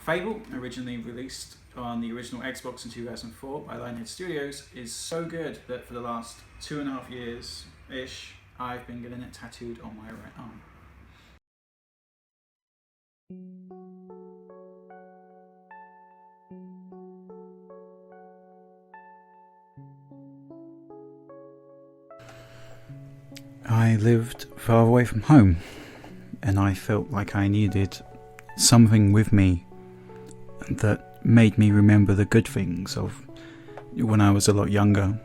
Fable, originally released on the original Xbox in 2004 by Lionhead Studios, is so good that for the last 2.5 years-ish, I've been getting it tattooed on my right arm. I lived far away from home, and I felt like I needed something with me that made me remember the good things of when I was a lot younger.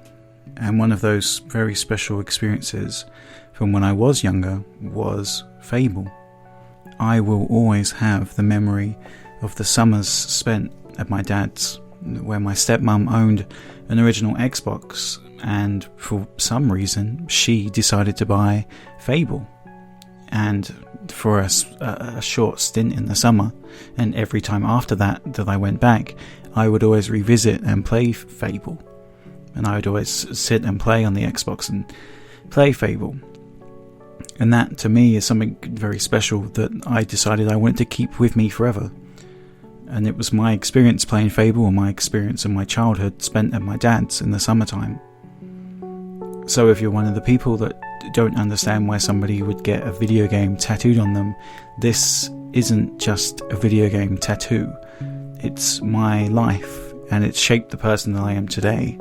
And one of those very special experiences from when I was younger was Fable. I will always have the memory of the summers spent at my dad's, where my stepmom owned an original Xbox, and for some reason she decided to buy Fable. And for a short stint in the summer, and every time after that I went back, I would always revisit and play Fable. And I would always sit and play on the Xbox and play Fable. And that to me is something very special that I decided I wanted to keep with me forever. And it was my experience playing Fable, and my experience in my childhood spent at my dad's in the summertime. So if you're one of the people that don't understand why somebody would get a video game tattooed on them, this isn't just a video game tattoo. It's my life, and it's shaped the person that I am today.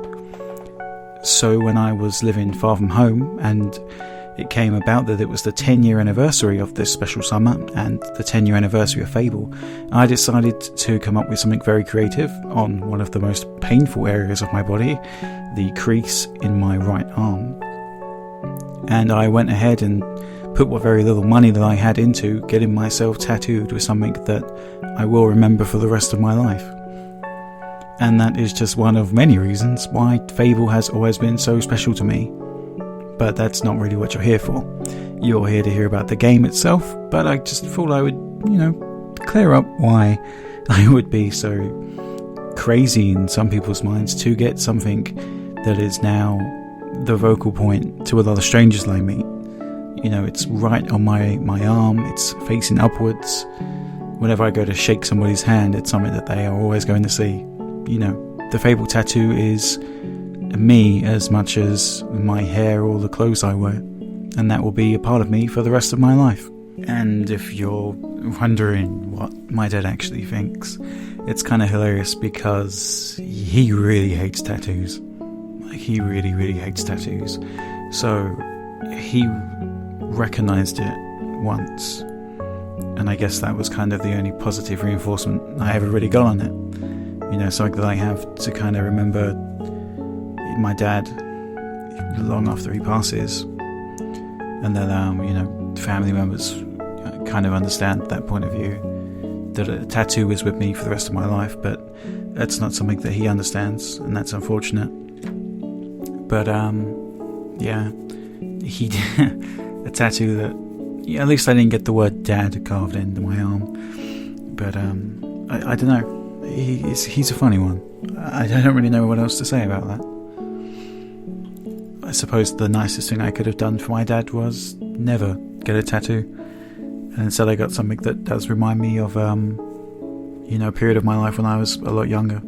So when I was living far from home, and it came about that it was the 10-year anniversary of this special summer and the 10-year anniversary of Fable, I decided to come up with something very creative on one of the most painful areas of my body, the crease in my right arm. And I went ahead and put what very little money that I had into getting myself tattooed with something that I will remember for the rest of my life. And that is just one of many reasons why Fable has always been so special to me. But that's not really what you're here for. You're here to hear about the game itself, but I just thought I would, clear up why I would be so crazy in some people's minds to get something that is now the vocal point to a lot of strangers that I meet. It's right on my arm, it's facing upwards. Whenever I go to shake somebody's hand, it's something that they are always going to see. The Fable tattoo is me as much as my hair or the clothes I wear, and that will be a part of me for the rest of my life. And if you're wondering what my dad actually thinks, it's kind of hilarious because he really hates tattoos. He really, really hates tattoos. So he recognized it once, and I guess that was kind of the only positive reinforcement I ever really got on it. Something that I have to kind of remember my dad long after he passes, and that family members kind of understand that point of view, that a tattoo is with me for the rest of my life. But that's not something that he understands, and that's unfortunate. But he did a tattoo that, at least I didn't get the word dad carved into my arm. But I don't know, he's a funny one. I don't really know what else to say about that. I suppose the nicest thing I could have done for my dad was never get a tattoo, and instead I got something that does remind me of a period of my life when I was a lot younger.